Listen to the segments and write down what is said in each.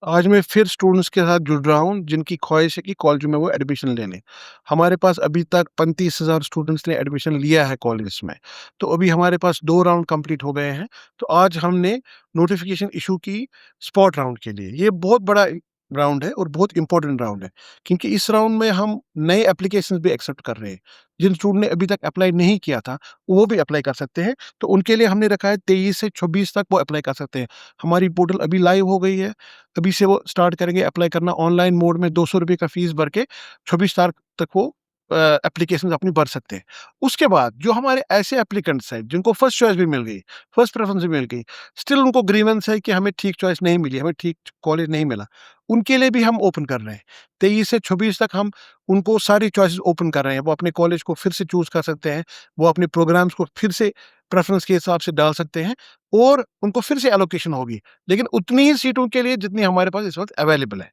आज मैं फिर स्टूडेंट्स के साथ जुड़ रहा हूँ जिनकी ख्वाहिश है कि कॉलेज में वो एडमिशन ले लें। हमारे पास अभी तक 35,000 स्टूडेंट्स ने एडमिशन लिया है कॉलेज में। तो अभी हमारे पास 2 राउंड कंप्लीट हो गए हैं। तो आज हमने नोटिफ़िकेशन इश्यू की स्पॉट राउंड के लिए। ये बहुत बड़ा राउंड है और बहुत इम्पोर्टेंट राउंड है, क्योंकि इस राउंड में हम नए एप्लीकेशंस भी एक्सेप्ट कर रहे हैं। जिन स्टूडेंट ने अभी तक अप्लाई नहीं किया था, वो भी अप्लाई कर सकते हैं। तो उनके लिए हमने रखा है 23 से 26 तक वो अप्लाई कर सकते हैं। हमारी पोर्टल अभी लाइव हो गई है। अभी से वो स्टार्ट करेंगे अप्लाई करना ऑनलाइन मोड में ₹200 का फीस भर के 26 तारीख तक वो एप्लीकेशंस अपनी भर सकते हैं। उसके बाद जो हमारे ऐसे एप्लीकेंट्स हैं जिनको फर्स्ट चॉइस भी मिल गई, फर्स्ट प्रेफ़रेंस भी मिल गई, स्टिल उनको ग्रीवेंस है कि हमें ठीक चॉइस नहीं मिली, हमें ठीक कॉलेज नहीं मिला। उनके लिए भी हम ओपन कर रहे हैं। 23 से 26 तक हम उनको सारी चॉइसेस ओपन कर रहे हैं। वो अपने कॉलेज को फिर से चूज़ कर सकते हैं। वो अपने प्रोग्राम्स को फिर से प्रेफ़रेंस के हिसाब से डाल सकते हैं और उनको फिर से एलोकेशन होगी। लेकिन उतनी ही सीटों के लिए जितनी हमारे पास इस वक़्त अवेलेबल है।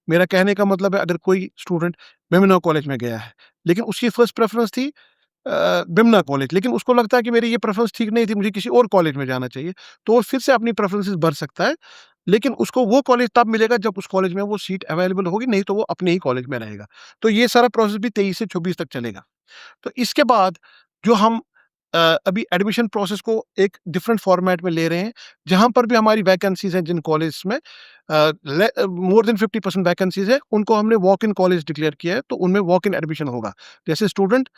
मेरा कहने का मतलब है, अगर कोई स्टूडेंट बिमना कॉलेज में गया है, लेकिन उसकी फर्स्ट प्रेफ़रेंस थी बिमना कॉलेज, लेकिन उसको लगता है कि मेरी ये प्रेफ़रेंस ठीक नहीं थी, मुझे किसी और कॉलेज में जाना चाहिए, तो वो फिर से अपनी प्रेफ़रेंसेस भर सकता है। लेकिन उसको वो कॉलेज तब मिलेगा जब उस कॉलेज में वो सीट अवेलेबल होगी, नहीं तो वो अपने ही कॉलेज में रहेगा। तो ये सारा प्रोसेस भी 23 से 24 तक चलेगा। तो इसके बाद जो हम अभी एडमिशन प्रोसेस को एक डिफरेंट फॉर्मेट में ले रहे हैं, जहाँ पर भी हमारी वैकेंसीज़ हैं जिन कॉलेज में मोर देन 50% वैकेंसीज़ है, उनको हमने वॉक इन कॉलेज डिक्लेयर किया है, तो उनमें वॉक इन एडमिशन होगा। जैसे स्टूडेंट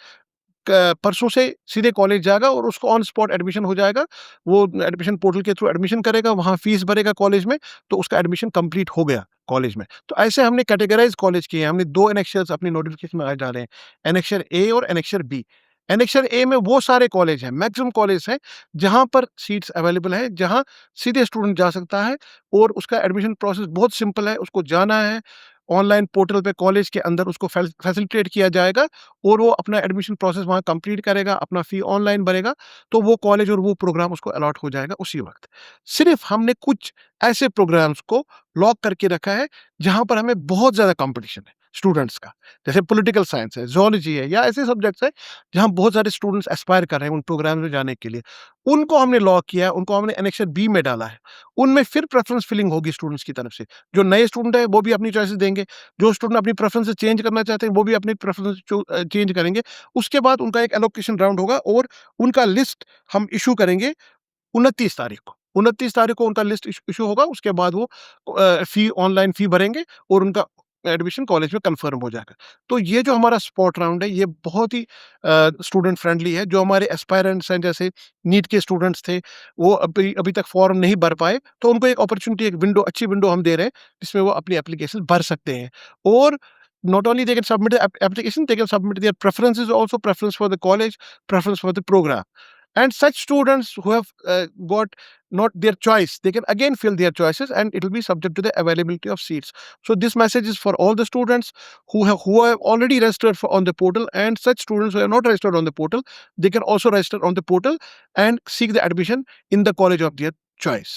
परसों से सीधे कॉलेज जाएगा और उसको ऑन स्पॉट एडमिशन हो जाएगा। वो एडमिशन पोर्टल के थ्रू एडमिशन करेगा, वहाँ फीस भरेगा कॉलेज में, तो उसका एडमिशन कंप्लीट हो गया कॉलेज में। तो ऐसे हमने कैटेगराइज़ कॉलेज किए हैं, हमने 2 एनेक्शर्स अपनी नोटिफ़िकेशन में आज डाले हैं, एनेक्शर ए और एनेक्शर बी। एनेक्शर ए में वो सारे कॉलेज हैं, मैक्सिमम कॉलेज हैं, जहाँ पर सीट्स अवेलेबल हैं, जहाँ सीधे स्टूडेंट जा सकता है और उसका एडमिशन प्रोसेस बहुत सिंपल है, उसको जाना है, ऑनलाइन पोर्टल पे कॉलेज के अंदर उसको फैसिलिटेट किया जाएगा और वो अपना एडमिशन प्रोसेस वहाँ कंप्लीट करेगा, अपना फ़ी ऑनलाइन भरेगा, तो वो कॉलेज और वो प्रोग्राम उसको अलॉट हो जाएगा उसी वक़्त। सिर्फ़ हमने कुछ ऐसे प्रोग्राम्स को लॉक करके रखा है, जहाँ पर हमें बहुत ज़्यादा कॉम्पिटिशन है स्टूडेंट्स का। जैसे पॉलिटिकल साइंस है, ज़ूलॉजी है या ऐसे सब्जेक्ट्स हैं, जहाँ बहुत सारे स्टूडेंट्स एस्पायर कर रहे हैं उन प्रोग्राम में जाने के लिए। उनको हमने लॉक किया है, उनको हमने एनेक्शर बी में डाला है। उनमें फिर प्रेफ़रेंस फिलिंग होगी स्टूडेंट्स की तरफ से। जो नए स्टूडेंट हैं, वो भी अपनी चॉइसेस देंगे। जो स्टूडेंट अपनी प्रेफ़रेंसेस चेंज करना चाहते हैं, वो भी अपनी प्रेफ़रेंस चेंज करेंगे। उसके बाद उनका एक एलोकेशन राउंड होगा और उनका लिस्ट हम इश्यू करेंगे 29 तारीख को। 29 तारीख को उनका लिस्ट इश्यू होगा, उसके बाद वो फ़ी ऑनलाइन फ़ी भरेंगे और उनका एडमिशन कॉलेज में कन्फर्म हो जाएगा। तो ये जो हमारा स्पॉट राउंड है, ये बहुत ही स्टूडेंट फ्रेंडली है। जो हमारे एस्पायरेंट्स हैं, जैसे नीट के स्टूडेंट्स थे, वो अभी अभी तक फॉर्म नहीं भर पाए, तो उनको एक अपॉर्च्युनिटी, एक विंडो, अच्छी विंडो हम दे रहे हैं, जिसमें वो अपनी एप्लीकेशन भर सकते हैं। और not only they can submit the application, they can submit their preferences also, preference for the college, preference for the program. And such students who have got not their choice, they can again fill their choices and it will be subject to the availability of seats. So this message is for all the students who have already registered on the portal, and such students who have not registered on the portal, they can also register on the portal and seek the admission in the college of their choice.